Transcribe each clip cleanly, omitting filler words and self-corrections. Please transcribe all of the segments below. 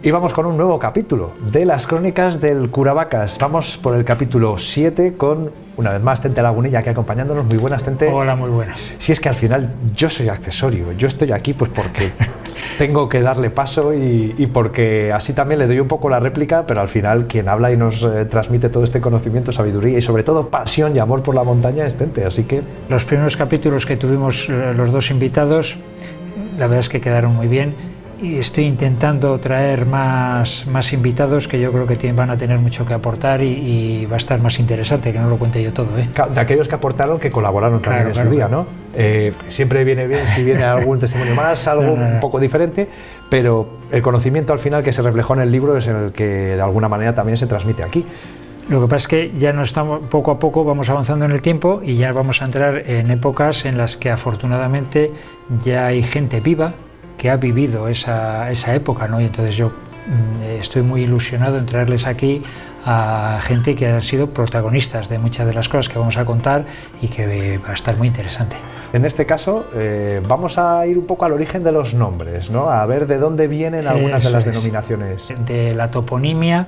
Y vamos con un nuevo capítulo de las crónicas del Curavacas. Vamos por el capítulo 7 con, una vez más, Tente Lagunilla aquí acompañándonos. Muy buenas, Tente. Hola, muy buenas. Si es que al final yo soy accesorio, yo estoy aquí pues porque tengo que darle paso y porque así también le doy un poco la réplica, pero al final quien habla y nos transmite todo este conocimiento, sabiduría y sobre todo pasión y amor por la montaña es Tente, así que... Los primeros capítulos que tuvimos los dos invitados, la verdad es que quedaron muy bien. Y estoy intentando traer más invitados que yo creo que van a tener mucho que aportar y va a estar más interesante, que no lo cuente yo todo, ¿eh? De aquellos que aportaron, que colaboraron también en su día, ¿no? Siempre viene bien si viene algún testimonio más, algo un poco diferente, pero el conocimiento al final que se reflejó en el libro es en el que de alguna manera también se transmite aquí. Lo que pasa es que ya no estamos, poco a poco vamos avanzando en el tiempo y ya vamos a entrar en épocas en las que afortunadamente ya hay gente viva que ha vivido esa época, ¿no? Y entonces yo estoy muy ilusionado en traerles aquí a gente que han sido protagonistas de muchas de las cosas que vamos a contar y que va a estar muy interesante. En este caso vamos a ir un poco al origen de los nombres, ¿no? A ver de dónde vienen algunas de las denominaciones. De la toponimia,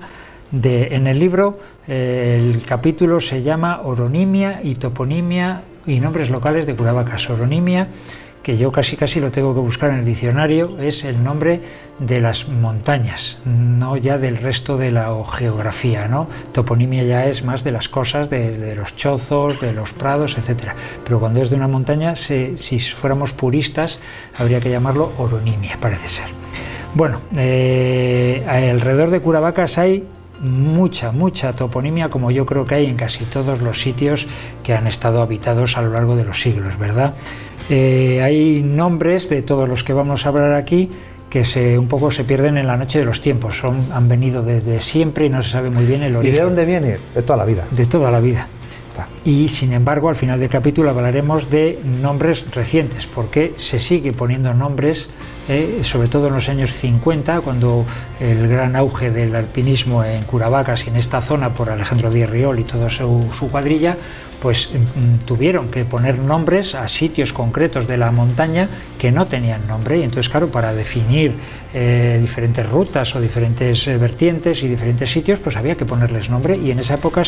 en el libro el capítulo se llama Oronimia y Toponimia y Nombres Locales de Curavacas. Oronimia, que yo casi lo tengo que buscar en el diccionario, es el nombre de las montañas, no ya del resto de la geografía, ¿no? Toponimia ya es más de las cosas, de los chozos, de los prados, etcétera. Pero cuando es de una montaña, si fuéramos puristas, habría que llamarlo oronimia, parece ser. Bueno, alrededor de Curavacas hay mucha toponimia, como yo creo que hay en casi todos los sitios que han estado habitados a lo largo de los siglos, ¿verdad? Hay nombres de todos los que vamos a hablar aquí que un poco se pierden en la noche de los tiempos, han venido desde siempre y no se sabe muy bien el origen. ¿Y de dónde viene? De toda la vida. De toda la vida. Y sin embargo, al final del capítulo hablaremos de nombres recientes, porque se sigue poniendo nombres, sobre todo en los años 50, cuando el gran auge del alpinismo en Curavacas y en esta zona por Alejandro Díez Riol y toda su cuadrilla, pues tuvieron que poner nombres a sitios concretos de la montaña que no tenían nombre, y entonces claro, para definir diferentes rutas o diferentes vertientes y diferentes sitios, pues había que ponerles nombre, y en esa época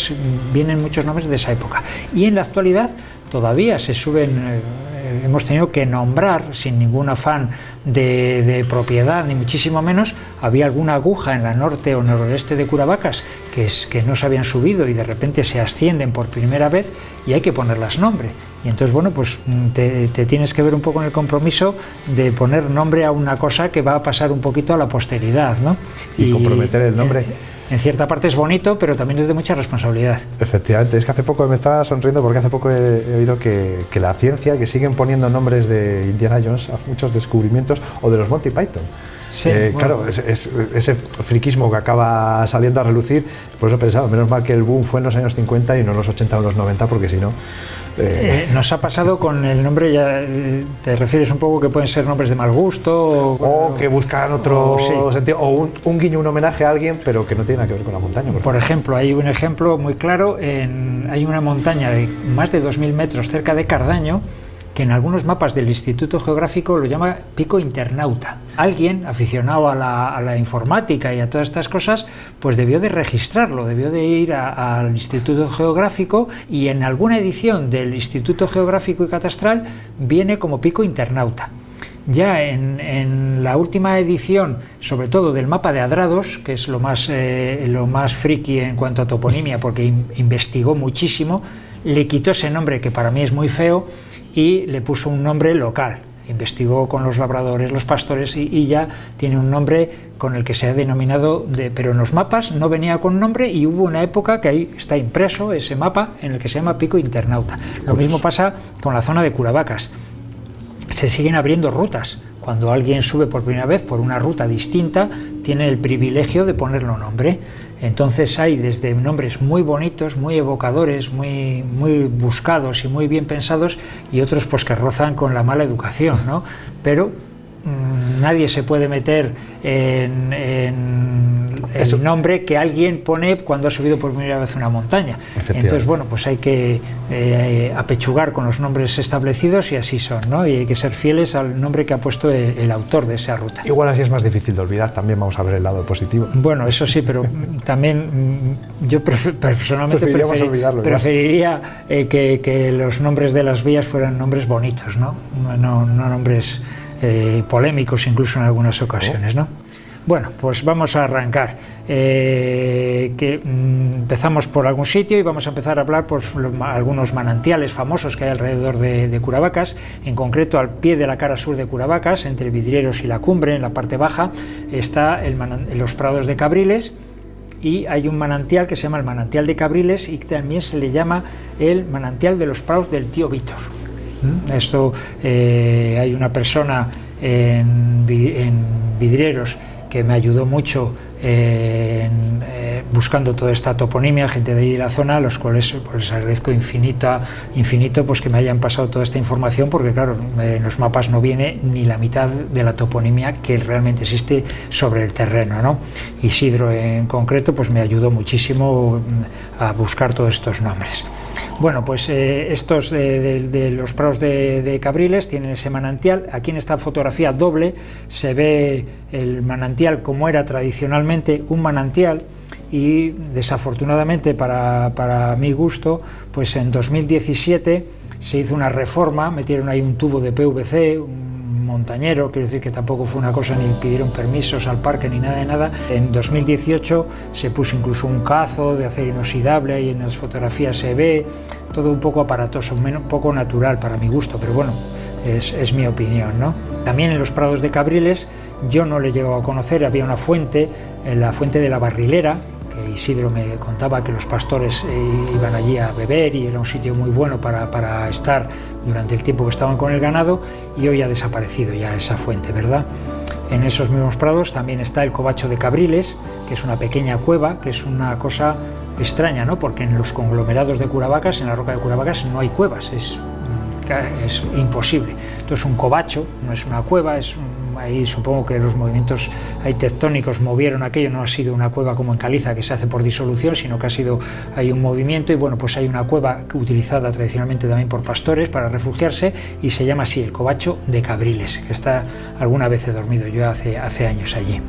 vienen muchos nombres de esa época, y en la actualidad todavía se suben, hemos tenido que nombrar sin ningún afán de propiedad, ni muchísimo menos. Había alguna aguja en la norte o noroeste de Curavacas que no se habían subido y de repente se ascienden por primera vez y hay que ponerlas nombre. Y entonces, bueno, pues te tienes que ver un poco en el compromiso de poner nombre a una cosa que va a pasar un poquito a la posteridad, ¿no? Y comprometer el nombre. En cierta parte es bonito, pero también es de mucha responsabilidad. Efectivamente, es que hace poco me estaba sonriendo porque hace poco he oído que la ciencia, que siguen poniendo nombres de Indiana Jones a muchos descubrimientos, o de los Monty Python. Sí, bueno. Claro, ese friquismo que acaba saliendo a relucir, por eso he pensado, menos mal que el boom fue en los años 50 y no en los 80 o los 90, porque si no... Nos ha pasado con el nombre, ya te refieres un poco que pueden ser nombres de mal gusto o que buscan otro sentido, o un guiño, un homenaje a alguien, pero que no tiene nada que ver con la montaña. Por ejemplo, hay un ejemplo muy claro, hay una montaña de más de 2000 metros cerca de Cardaño, que en algunos mapas del Instituto Geográfico lo llama Pico Internauta. Alguien aficionado a la informática y a todas estas cosas, pues debió de registrarlo, debió de ir al Instituto Geográfico, y en alguna edición del Instituto Geográfico y Catastral viene como Pico Internauta. Ya en la última edición, sobre todo del mapa de Adrados, que es lo más friki en cuanto a toponimia, porque investigó muchísimo, le quitó ese nombre que para mí es muy feo y le puso un nombre local. Investigó con los labradores, los pastores, y ya tiene un nombre con el que se ha denominado, pero en los mapas no venía con nombre, y hubo una época que ahí está impreso ese mapa en el que se llama Pico Internauta. Lo mismo pasa con la zona de Curavacas. Se siguen abriendo rutas. Cuando alguien sube por primera vez por una ruta distinta, tiene el privilegio de ponerlo nombre. Entonces hay desde nombres muy bonitos, muy evocadores, muy buscados y muy bien pensados, y otros pues que rozan con la mala educación, ¿no? Pero nadie se puede meter en el nombre que alguien pone cuando ha subido por primera vez una montaña. Entonces, bueno, pues hay que apechugar con los nombres establecidos y así son, ¿no? Y hay que ser fieles al nombre que ha puesto el autor de esa ruta. Igual así es más difícil de olvidar, también vamos a ver el lado positivo. Bueno, eso sí, pero también yo personalmente preferiría que los nombres de las vías fueran nombres bonitos, ¿no? No nombres polémicos incluso en algunas ocasiones, ¿no? Bueno, pues vamos a arrancar. Empezamos por algún sitio y vamos a empezar a hablar por algunos manantiales famosos que hay alrededor de Curavacas. En concreto, al pie de la cara sur de Curavacas, entre Vidrieros y la cumbre, en la parte baja, está los Prados de Cabriles, y hay un manantial que se llama el Manantial de Cabriles y también se le llama el Manantial de los Prados del Tío Vítor. Esto, hay una persona en Vidrieros que me ayudó mucho buscando toda esta toponimia, gente de ahí de la zona, a los cuales pues, les agradezco infinito pues, que me hayan pasado toda esta información, porque claro, en los mapas no viene ni la mitad de la toponimia que realmente existe sobre el terreno, ¿no? Isidro en concreto pues me ayudó muchísimo a buscar todos estos nombres. Bueno, pues estos de los Prados de Cabriles tienen ese manantial. Aquí en esta fotografía doble se ve el manantial como era tradicionalmente un manantial, y desafortunadamente para mi gusto, pues en 2017 se hizo una reforma, metieron ahí un tubo de PVC, montañero, quiero decir que tampoco fue una cosa, ni pidieron permisos al parque ni nada de nada. En 2018 se puso incluso un cazo de acero inoxidable, y en las fotografías se ve todo un poco aparatoso, un poco natural para mi gusto, pero bueno, es mi opinión, ¿no? También en los Prados de Cabriles, yo no le he llegado a conocer, había una fuente, la fuente de la Barrilera, que Isidro me contaba que los pastores iban allí a beber y era un sitio muy bueno para estar durante el tiempo que estaban con el ganado, y hoy ha desaparecido ya esa fuente, ¿verdad? En esos mismos prados también está el Covacho de Cabriles, que es una pequeña cueva, que es una cosa extraña, ¿no? Porque en los conglomerados de Curavacas, en la roca de Curavacas, no hay cuevas, es imposible. Entonces un covacho no es una cueva, ahí supongo que los movimientos tectónicos movieron aquello, no ha sido una cueva como en caliza que se hace por disolución, sino que hay un movimiento, y bueno, pues hay una cueva utilizada tradicionalmente también por pastores para refugiarse, y se llama así el Covacho de Cabriles, que está, alguna vez he dormido yo hace años allí.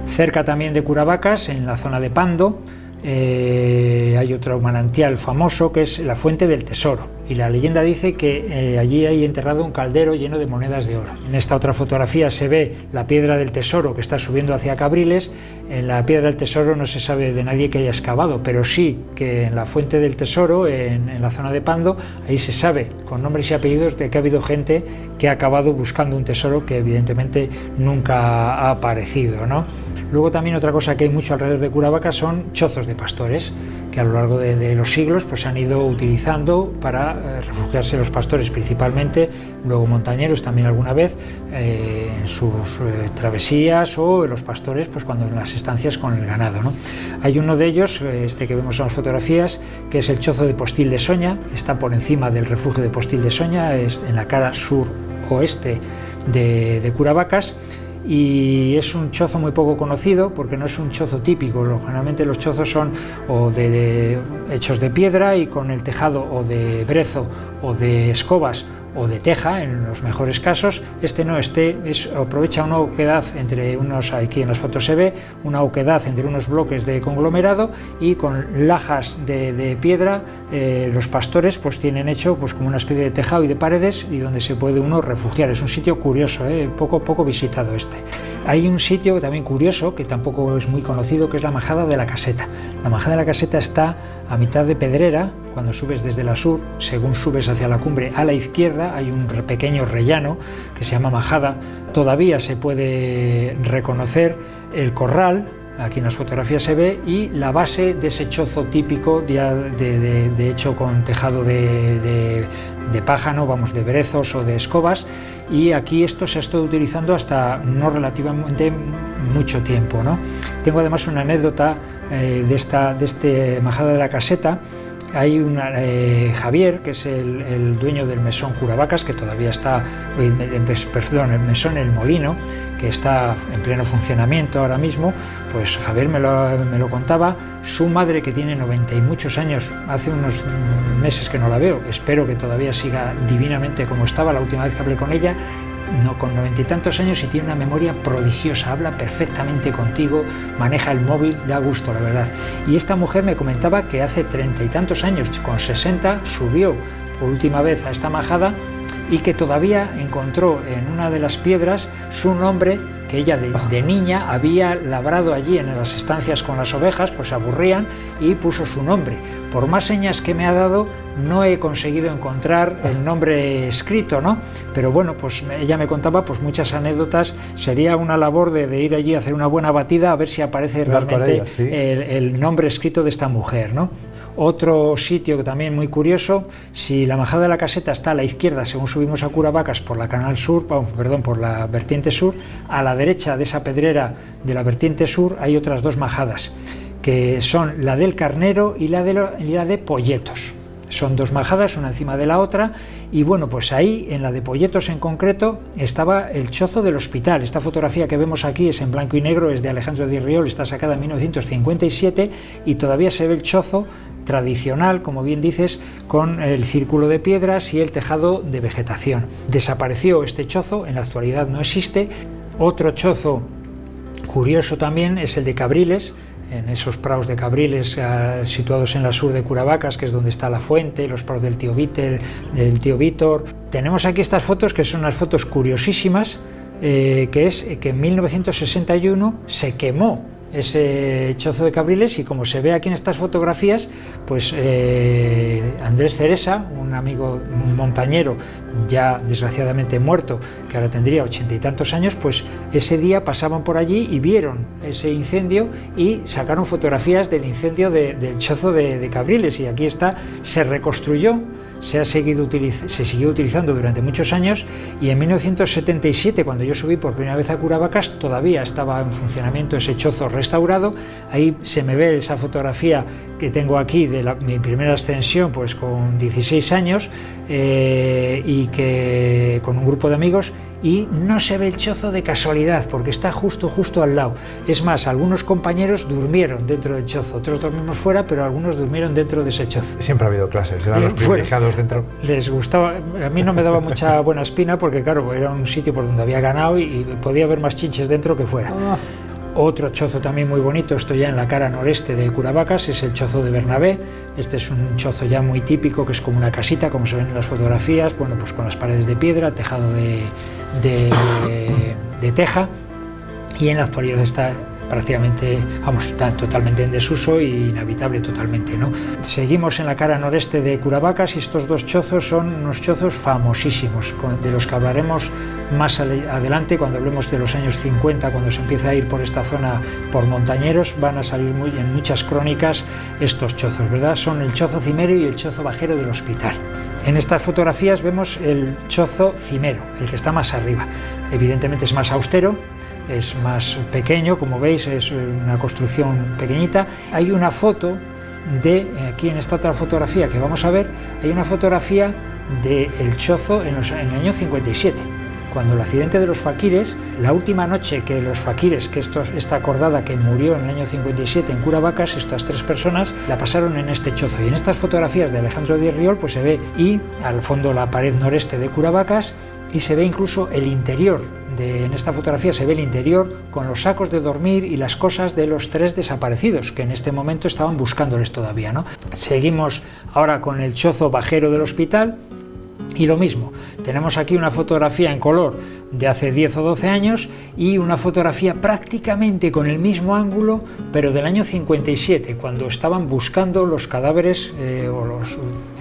Cerca también de Curavacas, en la zona de Pando, hay otro manantial famoso que es la Fuente del Tesoro, y la leyenda dice que allí hay enterrado un caldero lleno de monedas de oro. En esta otra fotografía se ve la Piedra del Tesoro que está subiendo hacia Cabriles. En la Piedra del Tesoro no se sabe de nadie que haya excavado, pero sí que en la Fuente del Tesoro, en la zona de Pando, ahí se sabe con nombres y apellidos de que ha habido gente que ha acabado buscando un tesoro que evidentemente nunca ha aparecido, ¿no? Luego también otra cosa que hay mucho alrededor de Curavacas son chozos de pastores, que a lo largo de los siglos pues, se han ido utilizando para refugiarse los pastores principalmente, luego montañeros también alguna vez, en sus travesías, o los pastores pues, cuando en las estancias con el ganado, ¿no? Hay uno de ellos, este que vemos en las fotografías, que es el chozo de Postil de Soña, está por encima del refugio de Postil de Soña, es en la cara sur-oeste de Curavacas. Y es un chozo muy poco conocido porque no es un chozo típico. Generalmente los chozos son hechos de piedra y con el tejado o de brezo o de escobas o de teja en los mejores casos. Aprovecha una oquedad entre unos, aquí en las fotos se ve, una oquedad entre unos bloques de conglomerado, y con lajas de piedra los pastores pues tienen hecho pues como una especie de tejado y de paredes, y donde se puede uno refugiar. Es un sitio curioso, poco visitado este. Hay un sitio también curioso que tampoco es muy conocido, que es la Majada de la Caseta. La Majada de la Caseta está a mitad de Pedrera. Cuando subes desde la sur, según subes hacia la cumbre, a la izquierda hay un pequeño rellano que se llama Majada. Todavía se puede reconocer el corral, aquí en las fotografías se ve, y la base de ese chozo típico de hecho con tejado de pájaro, de brezos o de escobas, y aquí esto se ha estado utilizando hasta no relativamente mucho tiempo, ¿no? Tengo además una anécdota de este Majada de la Caseta. hay Javier, que es el dueño del mesón Curavacas, que todavía está, perdón, el mesón El Molino, que está en pleno funcionamiento ahora mismo. Pues Javier me lo contaba. Su madre, que tiene 90 y muchos años, hace unos meses que no la veo, espero que todavía siga divinamente como estaba la última vez que hablé con ella, no, con 90 y tantos años, y tiene una memoria prodigiosa, habla perfectamente contigo, maneja el móvil, da gusto, la verdad. Y esta mujer me comentaba que hace 30 y tantos años, con 60, subió por última vez a esta majada y que todavía encontró en una de las piedras su nombre, que ella de niña había labrado allí en las estancias con las ovejas, pues se aburrían, y puso su nombre. Por más señas que me ha dado, no he conseguido encontrar el nombre escrito, ¿no? Pero bueno, pues ella me contaba pues muchas anécdotas. Sería una labor de ir allí a hacer una buena batida a ver si aparece realmente ella, ¿sí? el nombre escrito de esta mujer, ¿no? Otro sitio que también muy curioso, si la majada de la Caseta está a la izquierda según subimos a Curavacas por la canal sur, por la vertiente sur, a la derecha de esa pedrera de la vertiente sur hay otras dos majadas, que son la del Carnero y la de Polletos. Son dos majadas, una encima de la otra, y bueno, pues ahí, en la de Polletos en concreto, estaba el chozo del hospital. Esta fotografía que vemos aquí es en blanco y negro, es de Alejandro Díaz Riol, está sacada en 1957, y todavía se ve el chozo tradicional, como bien dices, con el círculo de piedras y el tejado de vegetación. Desapareció este chozo, en la actualidad no existe. Otro chozo curioso también es el de Cabriles, en esos prados de Cabriles situados en la sur de Curavacas, que es donde está la fuente, los prados del tío Víctor. Tenemos aquí estas fotos, que son unas fotos curiosísimas, que es que en 1961 se quemó ese chozo de Cabriles, y como se ve aquí en estas fotografías, pues Andrés Ceresa, un amigo, un montañero ya desgraciadamente muerto, que ahora tendría 80 y tantos años, pues ese día pasaban por allí y vieron ese incendio y sacaron fotografías del incendio del chozo de Cabriles, y aquí está, se reconstruyó, se siguió utilizando durante muchos años, y en 1977, cuando yo subí por primera vez a Curavacas, todavía estaba en funcionamiento ese chozo restaurado. Ahí se me ve esa fotografía que tengo aquí de mi primera ascensión, pues con 16 años, y que con un grupo de amigos, y no se ve el chozo de casualidad porque está justo al lado. Es más, algunos compañeros durmieron dentro del chozo, otros dormimos fuera, pero algunos durmieron dentro de ese chozo. Siempre ha habido clases, eran los privilegiados dentro. Les gustaba, a mí no me daba mucha buena espina porque claro, era un sitio por donde había ganado y podía haber más chinches dentro que fuera. Otro chozo también muy bonito, esto ya en la cara noreste de Curavacas, es el chozo de Bernabé. Este es un chozo ya muy típico, que es como una casita, como se ven en las fotografías, bueno, pues con las paredes de piedra, tejado de teja, y en la actualidad está prácticamente, está totalmente en desuso y inhabitable totalmente, ¿no? Seguimos en la cara noreste de Curavacas, y estos dos chozos son unos chozos famosísimos, de los que hablaremos más adelante cuando hablemos de los años 50, cuando se empieza a ir por esta zona por montañeros. Van a salir en muchas crónicas estos chozos, ¿verdad? Son el chozo cimero y el chozo bajero del hospital. En estas fotografías vemos el chozo cimero, el que está más arriba. Evidentemente es más austero, es más pequeño, como veis, es una construcción pequeñita. Hay una foto aquí en esta otra fotografía que vamos a ver, hay una fotografía del chozo en el año 57. Cuando el accidente de los faquires, la última noche que los faquires, que esta cordada que murió en el año 57 en Curavacas, estas tres personas la pasaron en este chozo. Y en estas fotografías de Alejandro Díaz Riol, pues se ve, y al fondo la pared noreste de Curavacas, y se ve incluso el interior. En esta fotografía se ve el interior con los sacos de dormir y las cosas de los tres desaparecidos, que en este momento estaban buscándoles todavía, ¿no? Seguimos ahora con el chozo bajero del hospital. Y lo mismo, tenemos aquí una fotografía en color de hace 10 o 12 años y una fotografía prácticamente con el mismo ángulo, pero del año 57, cuando estaban buscando los cadáveres,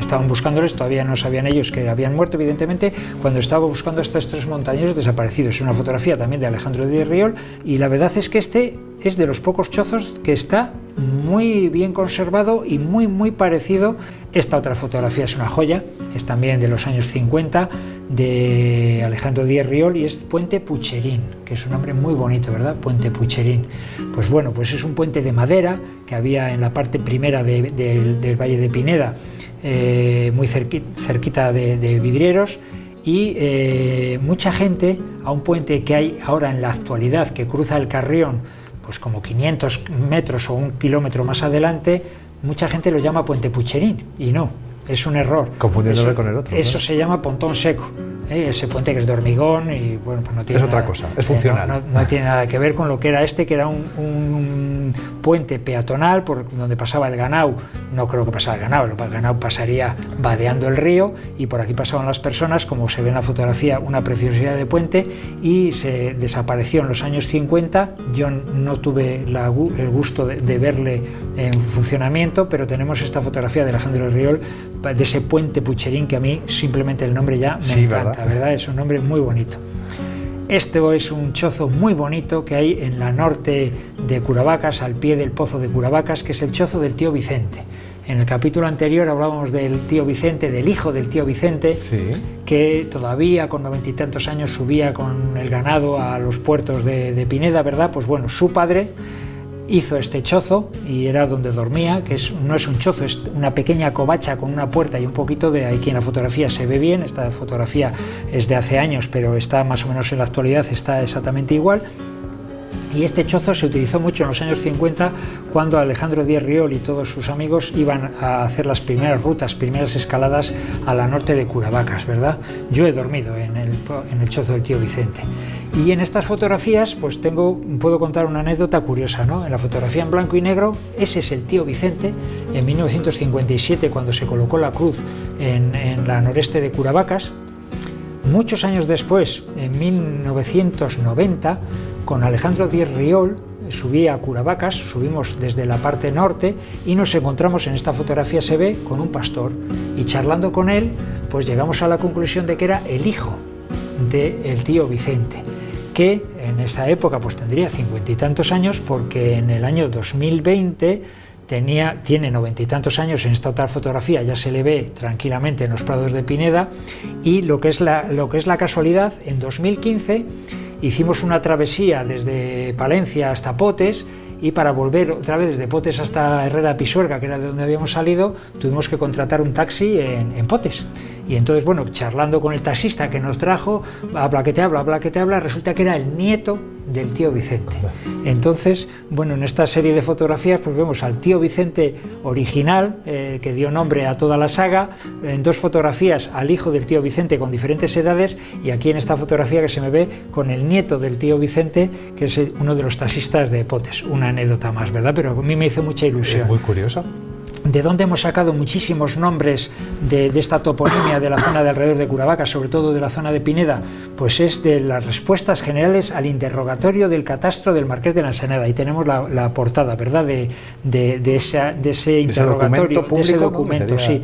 estaban buscándoles, todavía no sabían ellos que habían muerto, evidentemente, cuando estaba buscando a estos tres montañeros desaparecidos. Es una fotografía también de Alejandro Díaz Riol, y la verdad es que este es de los pocos chozos que está muy bien conservado y muy parecido. Esta otra fotografía es una joya, es también de los años 50, de Alejandro Díez Riol, y es Puente Pucherín, que es un nombre muy bonito, ¿verdad? Puente Pucherín. Pues bueno, pues es un puente de madera que había en la parte primera del Valle de Pineda, muy cerquita de Vidrieros, y mucha gente, a un puente que hay ahora en la actualidad que cruza el Carrión, pues como 500 metros o 1 kilómetro más adelante, mucha gente lo llama Puente Pucherín, y no, es un error. Confundiéndolo con el otro. Eso se llama Pontón Seco, ese puente que es de hormigón y bueno, pues no tiene es otra nada, cosa, es funcional. No tiene nada que ver con lo que era este, que era un puente peatonal por donde pasaba el ganado. No creo que pasara el ganado pasaría vadeando el río, y por aquí pasaban las personas, como se ve en la fotografía, una preciosidad de puente, y se desapareció en los años 50. Yo no tuve el gusto de verle en funcionamiento, pero tenemos esta fotografía de Alejandro Riol, de ese Puente Pucherín, que a mí simplemente el nombre ya me encanta, ¿verdad? Es un nombre muy bonito. Este es un chozo muy bonito que hay en la norte de Curavacas, al pie del pozo de Curavacas, que es el chozo del tío Vicente. En el capítulo anterior hablábamos del tío Vicente, del hijo del tío Vicente, sí, que todavía con 90 y tantos años subía con el ganado a los puertos de Pineda, ¿verdad? Pues bueno, su padre hizo este chozo y era donde dormía, que no es un chozo, es una pequeña covacha con una puerta y un poquito de... Aquí en la fotografía se ve bien, esta fotografía es de hace años, pero está más o menos en la actualidad, está exactamente igual. Y este chozo se utilizó mucho en los años 50, cuando Alejandro Díez Riol y todos sus amigos iban a hacer las primeras rutas, primeras escaladas a la norte de Curavacas, ¿verdad? Yo he dormido en el chozo del tío Vicente. Y en estas fotografías pues puedo contar una anécdota curiosa, ¿no? En la fotografía en blanco y negro, ese es el tío Vicente, en 1957, cuando se colocó la cruz en la noreste de Curavacas. Muchos años después, en 1990, con Alejandro Díez Riol, subí a Curavacas, subimos desde la parte norte y nos encontramos, en esta fotografía se ve, con un pastor, y charlando con él, pues llegamos a la conclusión de que era el hijo del tío Vicente, que en esa época pues tendría 50 y tantos años, porque en el año 2020 tiene 90 y tantos años. En esta otra fotografía ya se le ve tranquilamente en los prados de Pineda. Y lo que es la casualidad, en 2015 hicimos una travesía desde Palencia hasta Potes, y para volver otra vez desde Potes hasta Herrera Pisuerga, que era de donde habíamos salido, tuvimos que contratar un taxi en Potes. Y entonces, bueno, charlando con el taxista que nos trajo, habla que te habla, resulta que era el nieto del tío Vicente. Entonces, bueno, en esta serie de fotografías pues vemos al tío Vicente original, que dio nombre a toda la saga, en dos fotografías al hijo del tío Vicente con diferentes edades, y aquí en esta fotografía que se me ve con el nieto del tío Vicente, que es uno de los taxistas de Potes. Una anécdota más, ¿verdad? Pero a mí me hizo mucha ilusión. Es muy curioso. ¿De dónde hemos sacado muchísimos nombres de esta toponimia de la zona de alrededor de Curavacas, sobre todo de la zona de Pineda? Pues es de las respuestas generales al interrogatorio del catastro del Marqués de la Ensenada. Ahí tenemos la portada, ¿verdad?, de ese interrogatorio, de ese documento, sí,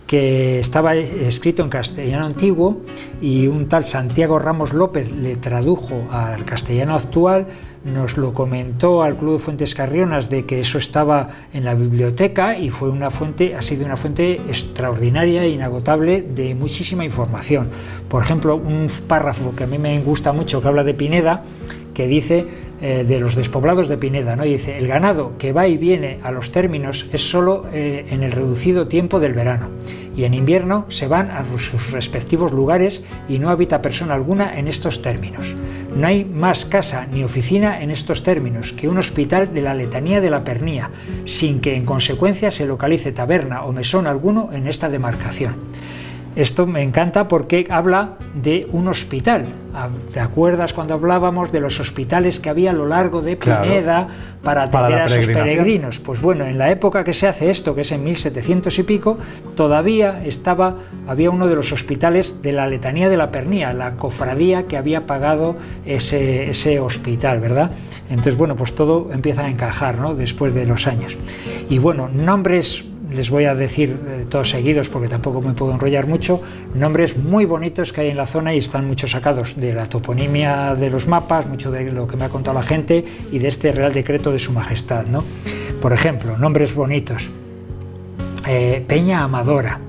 que estaba escrito en castellano antiguo, y un tal Santiago Ramos López le tradujo al castellano actual. Nos lo comentó al Club de Fuentes Carrionas, de que eso estaba en la biblioteca, y ha sido una fuente extraordinaria e inagotable de muchísima información. Por ejemplo, un párrafo que a mí me gusta mucho, que habla de Pineda, que dice de los despoblados de Pineda, ¿no? Y dice: el ganado que va y viene a los términos es solo en el reducido tiempo del verano, y en invierno se van a sus respectivos lugares y no habita persona alguna en estos términos. No hay más casa ni oficina en estos términos que un hospital de la letanía de la Pernía, sin que en consecuencia se localice taberna o mesón alguno en esta demarcación. Esto me encanta porque habla de un hospital. ¿Te acuerdas cuando hablábamos de los hospitales que había a lo largo de Pineda, claro, para atender a esos peregrinos? Pues bueno, en la época que se hace esto, que es en 1700 y pico, todavía había uno de los hospitales de la letanía de la Pernía, la cofradía que había pagado ese hospital, ¿verdad? Entonces, bueno, pues todo empieza a encajar, ¿no?, después de los años. Y bueno, nombres... Les voy a decir todos seguidos, porque tampoco me puedo enrollar mucho. Nombres muy bonitos que hay en la zona, y están muchos sacados de la toponimia de los mapas, mucho de lo que me ha contado la gente y de este Real Decreto de Su Majestad, ¿no? Por ejemplo, nombres bonitos: Peña Amadora,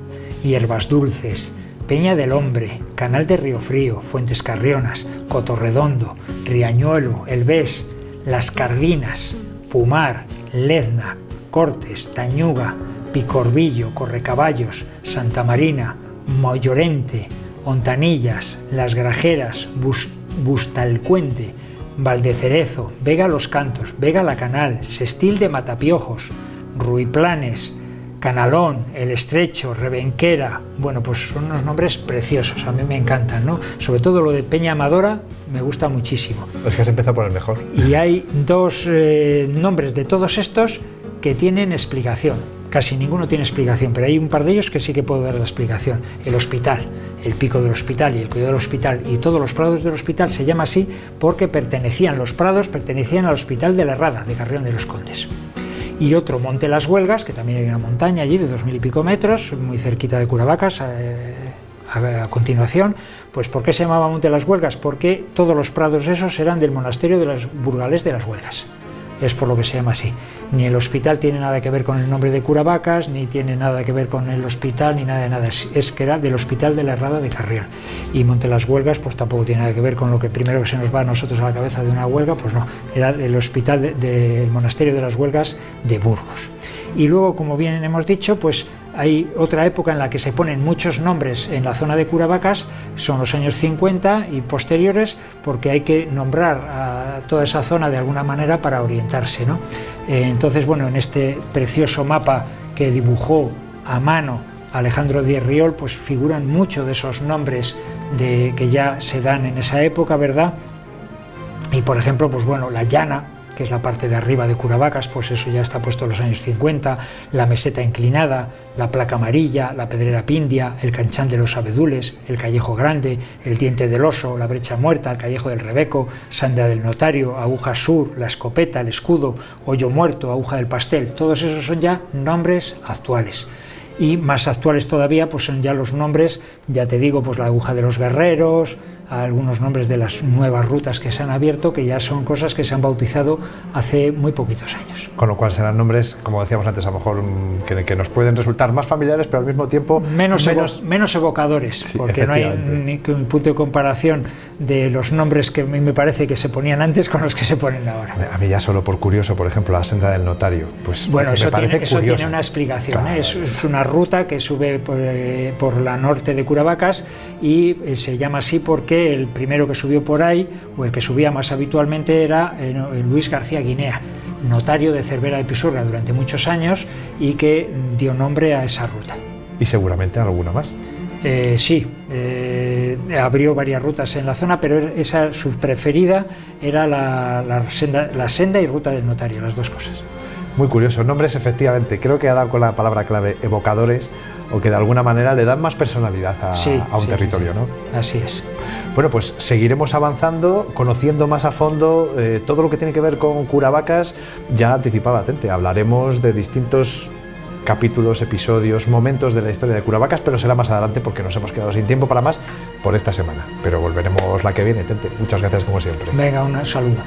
Hierbas Dulces, Peña del Hombre, Canal de Río Frío, Fuentes Carrionas, Cotorredondo, Riañuelo, El Bes, Las Cardinas, Pumar, Lezna, Cortes, Tañuga, Picorbillo, Correcaballos, Santa Marina, Mollorente, Ontanillas, Las Grajeras, Bustalcuente, Valdecerezo, Vega Los Cantos, Vega La Canal, Sestil de Matapiojos, Ruiplanes, Canalón, El Estrecho, Rebenquera. Bueno, pues son unos nombres preciosos, a mí me encantan, ¿no? Sobre todo lo de Peña Amadora me gusta muchísimo. Es que has empezado por el mejor. Y hay dos nombres de todos estos que tienen explicación. Casi ninguno tiene explicación, pero hay un par de ellos que sí que puedo dar la explicación. El Hospital, el Pico del Hospital y el Cuello del Hospital y todos los prados del Hospital se llama así porque los prados pertenecían al Hospital de la Herrada, de Carrión de los Condes. Y otro, Monte Las Huelgas, que también hay una montaña allí de 2000 y pico metros, muy cerquita de Curavacas, a continuación. Pues ¿por qué se llamaba Monte Las Huelgas? Porque todos los prados esos eran del monasterio de los burgalés de Las Huelgas. Es por lo que se llama así. Ni el hospital tiene nada que ver con el nombre de Curavacas, ni tiene nada que ver con el hospital, ni nada de nada. Es que era del Hospital de la Herrada de Carrión. Y Monte Las Huelgas, pues tampoco tiene nada que ver con lo que primero que se nos va a nosotros a la cabeza de una huelga, pues no. Era del hospital del monasterio de las Huelgas de Burgos. Y luego, como bien hemos dicho, pues hay otra época en la que se ponen muchos nombres en la zona de Curavacas, son los años 50 y posteriores, porque hay que nombrar a toda esa zona de alguna manera para orientarse, ¿no? Entonces, bueno, en este precioso mapa que dibujó a mano Alejandro Díez Riol, pues figuran muchos de esos nombres que ya se dan en esa época, ¿verdad? Y por ejemplo, pues bueno, la Llana, que es la parte de arriba de Curavacas, pues eso ya está puesto en los años 50, la Meseta Inclinada, la Placa Amarilla, la Pedrera Pindia, el Canchán de los Abedules, el Callejo Grande, el Diente del Oso, la Brecha Muerta, el Callejo del Rebeco, Sanda del Notario, Aguja Sur, la Escopeta, el Escudo, Hoyo Muerto, Aguja del Pastel. Todos esos son ya nombres actuales. Y más actuales todavía pues son ya los nombres, ya te digo, pues la Aguja de los Guerreros, algunos nombres de las nuevas rutas que se han abierto, que ya son cosas que se han bautizado hace muy poquitos años. Con lo cual serán nombres, como decíamos antes, a lo mejor que nos pueden resultar más familiares, pero al mismo tiempo menos evocadores, sí, porque no hay ni un punto de comparación de los nombres que a mí me parece que se ponían antes con los que se ponen ahora. A mí ya solo por curioso, por ejemplo, la Senda del Notario, pues bueno, eso tiene curiosa. Una explicación, claro. Es una ruta que sube por la norte de Curavacas y se llama así porque el primero que subió por ahí, o el que subía más habitualmente, era Luis García Guinea, notario de Cervera de Pisuerga durante muchos años y que dio nombre a esa ruta. ¿Y seguramente alguna más? Sí, abrió varias rutas en la zona, pero su preferida era la senda y ruta del notario, las dos cosas. Muy curioso, nombres efectivamente, creo que ha dado con la palabra clave evocadores, o que de alguna manera le dan más personalidad a un territorio, ¿no? Así es. Bueno, pues seguiremos avanzando, conociendo más a fondo todo lo que tiene que ver con Curavacas. Ya anticipaba Tente, hablaremos de distintos capítulos, episodios, momentos de la historia de Curavacas, pero será más adelante porque nos hemos quedado sin tiempo para más por esta semana. Pero volveremos la que viene, Tente. Muchas gracias como siempre. Venga, un saludo.